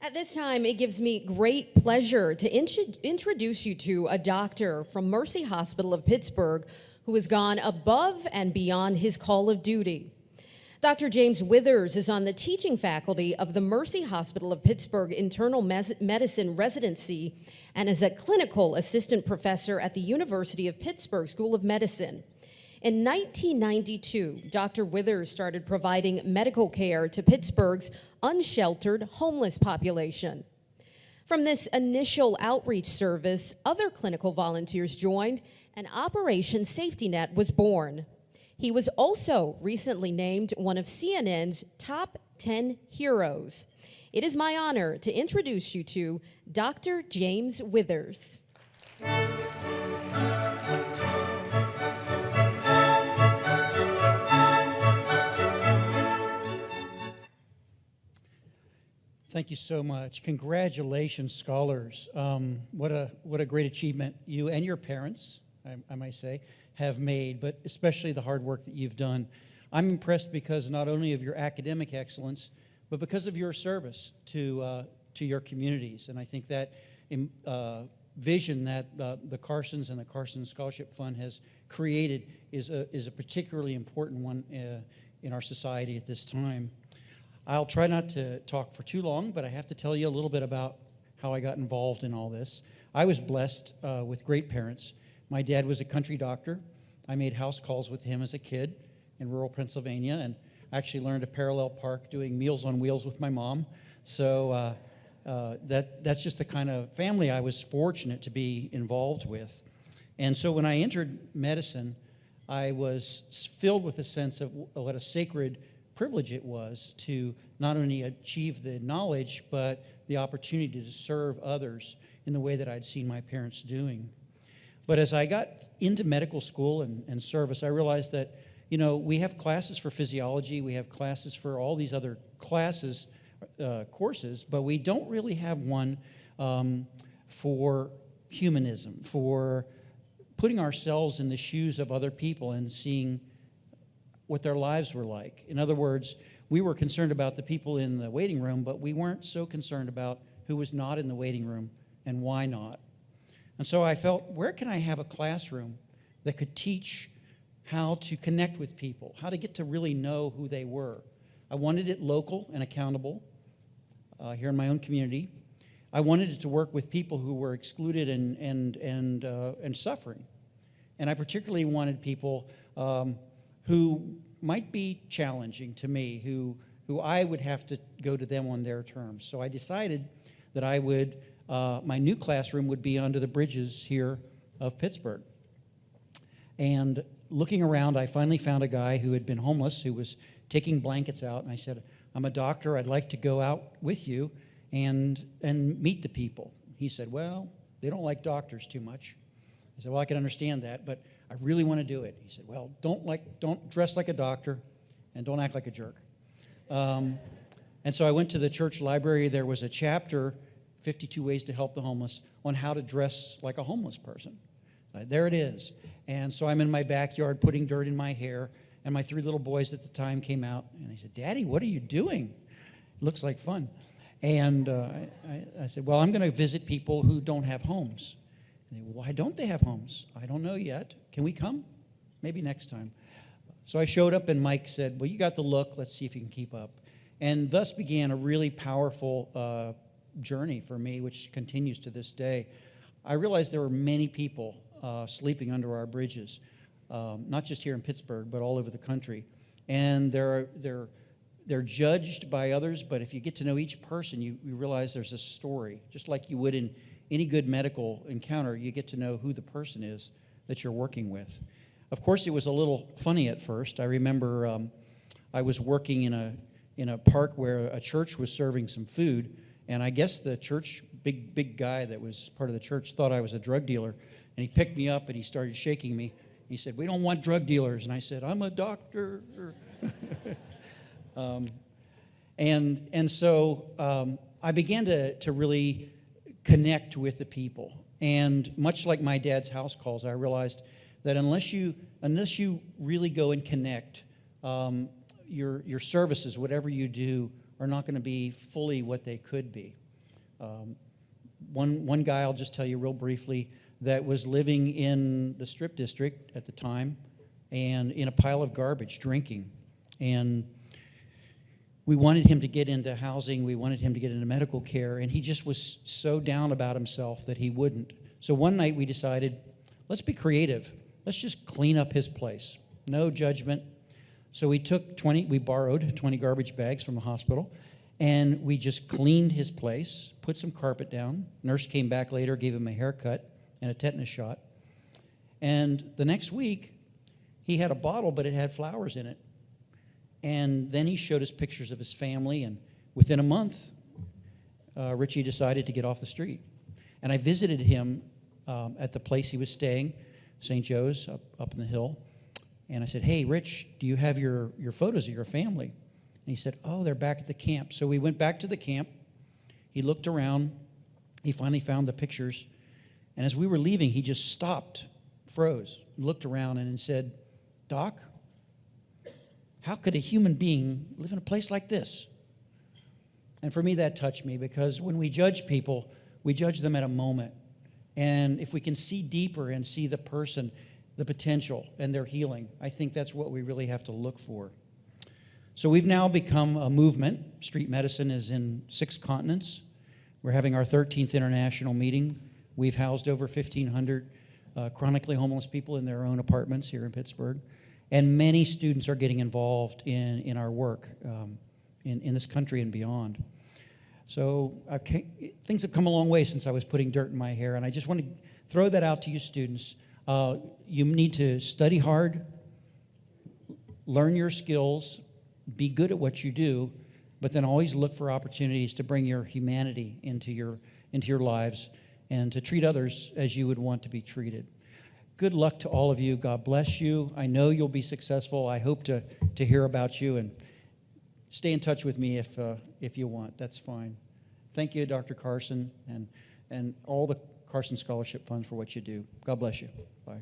At this time, it gives me great pleasure to introduce you to a doctor from Mercy Hospital of Pittsburgh who has gone above and beyond his call of duty. Dr. James Withers is on the teaching faculty of the Mercy Hospital of Pittsburgh Internal Medicine Residency and is a clinical assistant professor at the University of Pittsburgh School of Medicine. In 1992, Dr. Withers started providing medical care to Pittsburgh's unsheltered homeless population. From this initial outreach service, other clinical volunteers joined, and Operation Safety Net was born. He was also recently named one of CNN's top 10 heroes. It is my honor to introduce you to Dr. James Withers. Thank you so much. Congratulations, scholars. What a great achievement you and your parents, I might say, have made, but especially the hard work that you've done. I'm impressed because not only of your academic excellence, but because of your service to your communities. And I think that vision that the Carsons and the Carson Scholarship Fund has created is a particularly important one in our society at this time. I'll try not to talk for too long, but I have to tell you a little bit about how I got involved in all this. I was blessed with great parents. My dad was a country doctor. I made house calls with him as a kid in rural Pennsylvania, and actually learned to parallel park doing Meals on Wheels with my mom. So that's just the kind of family I was fortunate to be involved with. And so when I entered medicine, I was filled with a sense of what a sacred privilege it was to not only achieve the knowledge, but the opportunity to serve others in the way that I'd seen my parents doing. But as I got into medical school and service, I realized that, we have classes for physiology, we have classes for all these other classes, courses, but we don't really have one for humanism, for putting ourselves in the shoes of other people and seeing what their lives were like. In other words, we were concerned about the people in the waiting room, but we weren't so concerned about who was not in the waiting room and why not. And so I felt, where can I have a classroom that could teach how to connect with people, how to get to really know who they were? I wanted it local and accountable here in my own community. I wanted it to work with people who were excluded and suffering. And I particularly wanted people who might be challenging to me, who I would have to go to them on their terms. So I decided that I would, my new classroom would be under the bridges here of Pittsburgh. And looking around, I finally found a guy who had been homeless, who was taking blankets out, and I said, I'm a doctor, I'd like to go out with you and meet the people. He said, well, they don't like doctors too much. I said, well, I can understand that, but I really want to do it. He said, well, don't dress like a doctor and don't act like a jerk. And so I went to the church library. There was a chapter, 52 Ways to Help the Homeless, on how to dress like a homeless person. There it is. And so I'm in my backyard putting dirt in my hair, and my 3 little boys at the time came out, and they said, Daddy, what are you doing? Looks like fun. And I said, well, I'm going to visit people who don't have homes. And they, why don't they have homes? I don't know yet. Can we come? Maybe next time. So I showed up, and Mike said, well, you got the look. Let's see if you can keep up. And thus began a really powerful journey for me, which continues to this day. I realized there were many people sleeping under our bridges, not just here in Pittsburgh, but all over the country. And they're judged by others, but if you get to know each person, you realize there's a story. Just like you would in any good medical encounter, you get to know who the person is that you're working with. Of course, it was a little funny at first. I remember I was working in a park where a church was serving some food, and I guess the church, big guy that was part of the church, thought I was a drug dealer, and he picked me up and he started shaking me. He said, we don't want drug dealers. And I said, I'm a doctor. And so I began to really connect with the people. And much like my dad's house calls, I realized that unless you really go and connect, your services, whatever you do, are not going to be fully what they could be. One guy, I'll just tell you real briefly, that was living in the Strip District at the time and in a pile of garbage, drinking. And we wanted him to get into housing, we wanted him to get into medical care, and he just was so down about himself that he wouldn't. So one night we decided, let's be creative. Let's just clean up his place. No judgment. So we borrowed 20 garbage bags from the hospital, and we just cleaned his place, put some carpet down. Nurse came back later, gave him a haircut and a tetanus shot. And the next week, he had a bottle, but it had flowers in it. And then he showed us pictures of his family, and within a month, Richie decided to get off the street. And I visited him at the place he was staying, St. Joe's, up in the hill. And I said, hey, Rich, do you have your photos of your family? And he said, oh, they're back at the camp. So we went back to the camp. He looked around. He finally found the pictures. And as we were leaving, he just stopped, froze, looked around and said, Doc, how could a human being live in a place like this? And for me, that touched me, because when we judge people, we judge them at a moment. And if we can see deeper and see the person, the potential, and their healing, I think that's what we really have to look for. So we've now become a movement. Street medicine is in 6 continents. We're having our 13th international meeting. We've housed over 1,500 chronically homeless people in their own apartments here in Pittsburgh. And many students are getting involved in our work in this country and beyond. So things have come a long way since I was putting dirt in my hair, and I just want to throw that out to you students. You need to study hard, learn your skills, be good at what you do, but then always look for opportunities to bring your humanity into your lives and to treat others as you would want to be treated. Good luck to all of you. God bless you. I know you'll be successful. I hope to hear about you, and stay in touch with me if you want. That's fine. Thank you, Dr. Carson, and all the Carson Scholarship Funds for what you do. God bless you. Bye.